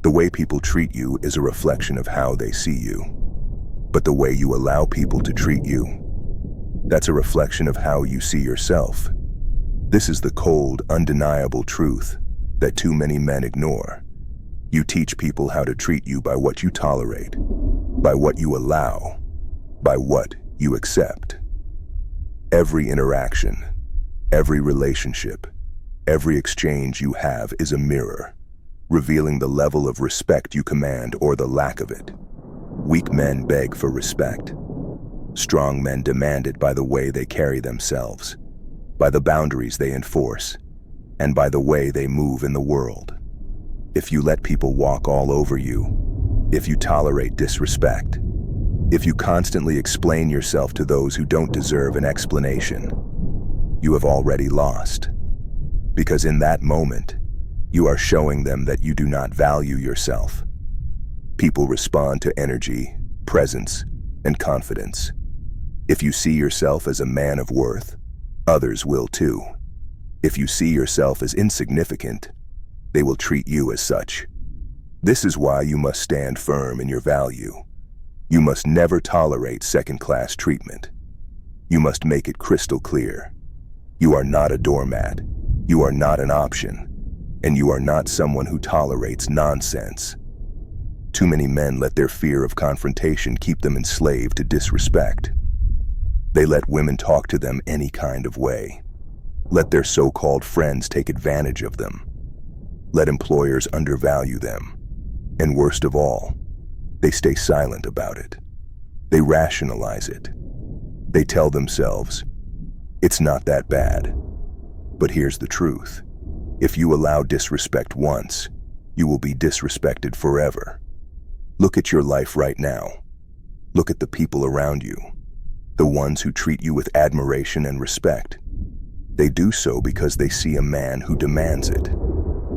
The way people treat you is a reflection of how they see you. But the way you allow people to treat you, that's a reflection of how you see yourself. This is the cold, undeniable truth that too many men ignore. You teach people how to treat you by what you tolerate, by what you allow, by what you accept. Every interaction, every relationship, every exchange you have is a mirror, revealing the level of respect you command or the lack of it. Weak men beg for respect. Strong men demand it by the way they carry themselves, by the boundaries they enforce, and by the way they move in the world. If you let people walk all over you, if you tolerate disrespect, if you constantly explain yourself to those who don't deserve an explanation, you have already lost. Because in that moment, you are showing them that you do not value yourself. People respond to energy, presence, and confidence. If you see yourself as a man of worth, others will too. If you see yourself as insignificant, they will treat you as such. This is why you must stand firm in your value. You must never tolerate second-class treatment. You must make it crystal clear. You are not a doormat. You are not an option. And you are not someone who tolerates nonsense. Too many men let their fear of confrontation keep them enslaved to disrespect. They let women talk to them any kind of way. Let their so-called friends take advantage of them. Let employers undervalue them. And worst of all, they stay silent about it. They rationalize it. They tell themselves, it's not that bad. But here's the truth. If you allow disrespect once, you will be disrespected forever. Look at your life right now. Look at the people around you. The ones who treat you with admiration and respect. They do so because they see a man who demands it.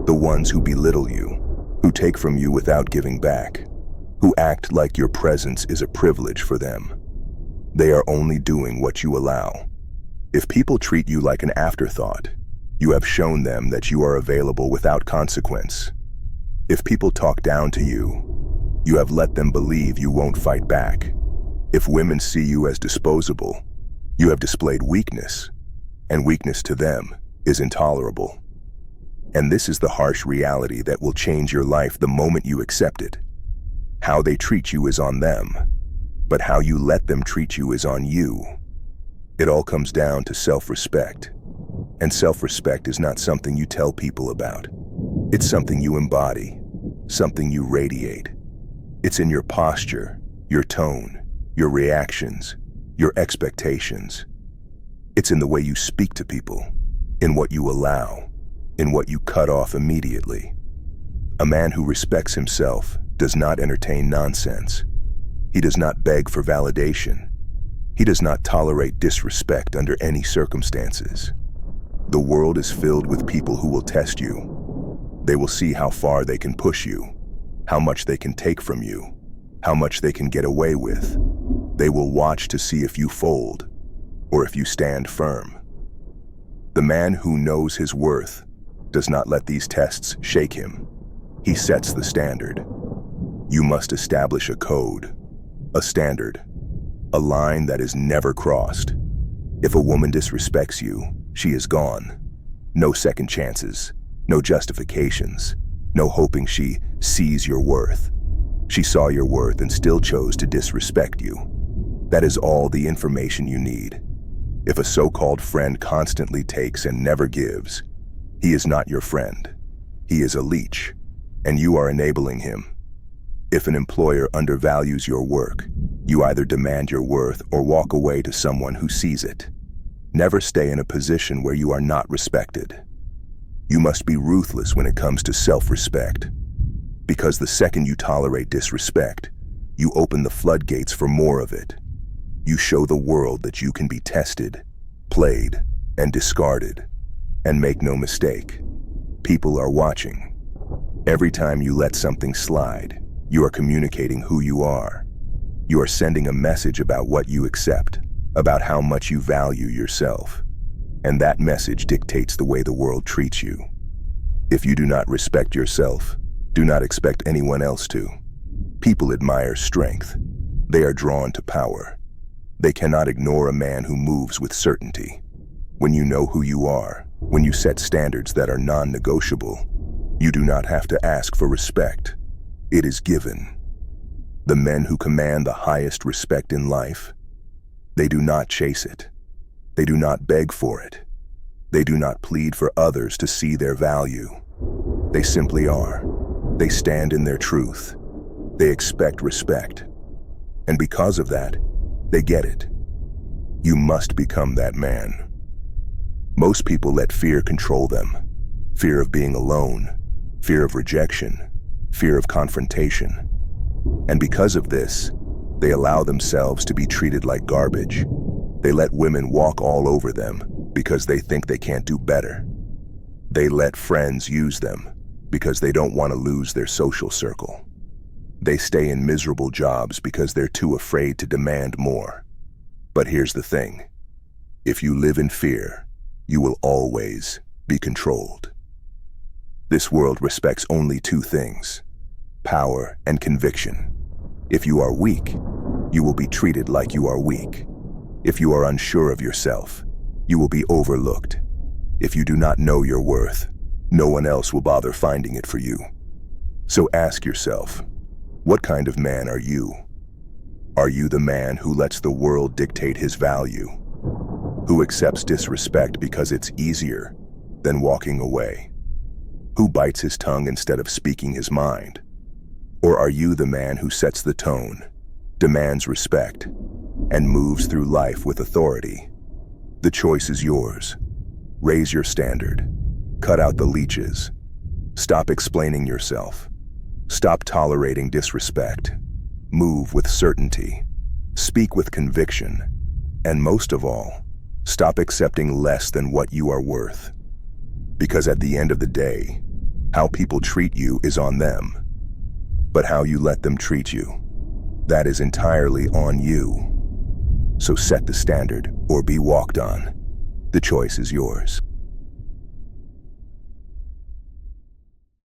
The ones who belittle you, who take from you without giving back, who act like your presence is a privilege for them. They are only doing what you allow. If people treat you like an afterthought, you have shown them that you are available without consequence. If people talk down to you, you have let them believe you won't fight back. If women see you as disposable, you have displayed weakness, and weakness to them is intolerable. And this is the harsh reality that will change your life the moment you accept it. How they treat you is on them, but how you let them treat you is on you. It all comes down to self-respect. And self-respect is not something you tell people about. It's something you embody, something you radiate. It's in your posture, your tone, your reactions, your expectations. It's in the way you speak to people, in what you allow, in what you cut off immediately. A man who respects himself does not entertain nonsense. He does not beg for validation. He does not tolerate disrespect under any circumstances. The world is filled with people who will test you. They will see how far they can push you, how much they can take from you, how much they can get away with. They will watch to see if you fold or if you stand firm. The man who knows his worth does not let these tests shake him. He sets the standard. You must establish a code, a standard, a line that is never crossed. If a woman disrespects you, she is gone. No second chances, no justifications, no hoping she sees your worth. She saw your worth and still chose to disrespect you. That is all the information you need. If a so-called friend constantly takes and never gives, he is not your friend. He is a leech, and you are enabling him. If an employer undervalues your work, you either demand your worth or walk away to someone who sees it. Never stay in a position where you are not respected. You must be ruthless when it comes to self-respect, because the second you tolerate disrespect, you open the floodgates for more of it. You show the world that you can be tested, played, and discarded. And make no mistake, people are watching. Every time you let something slide, you are communicating who you are. You are sending a message about what you accept, about how much you value yourself. And that message dictates the way the world treats you. If you do not respect yourself, Do not expect anyone else to. People admire strength. They are drawn to power. They cannot ignore a man who moves with certainty. When you know who you are, when you set standards that are non-negotiable, you do not have to ask for respect. It is given. The men who command the highest respect in life, they do not chase it. They do not beg for it. They do not plead for others to see their value. They simply are. They stand in their truth. They expect respect. And because of that, they get it. You must become that man. Most people let fear control them. Fear of being alone, fear of rejection, fear of confrontation. And because of this, they allow themselves to be treated like garbage. They let women walk all over them because they think they can't do better. They let friends use them because they don't want to lose their social circle. They stay in miserable jobs because they're too afraid to demand more. But here's the thing. If you live in fear, you will always be controlled. This world respects only two things: power and conviction. If you are weak, you will be treated like you are weak. If you are unsure of yourself, you will be overlooked. If you do not know your worth, no one else will bother finding it for you. So ask yourself, what kind of man are you? Are you the man who lets the world dictate his value? Who accepts disrespect because it's easier than walking away? Who bites his tongue instead of speaking his mind? Or are you the man who sets the tone, demands respect, and moves through life with authority? The choice is yours. Raise your standard. Cut out the leeches. Stop explaining yourself. Stop tolerating disrespect. Move with certainty. Speak with conviction. And most of all, stop accepting less than what you are worth. Because at the end of the day, how people treat you is on them. But how you let them treat you, that is entirely on you. So set the standard or be walked on. The choice is yours.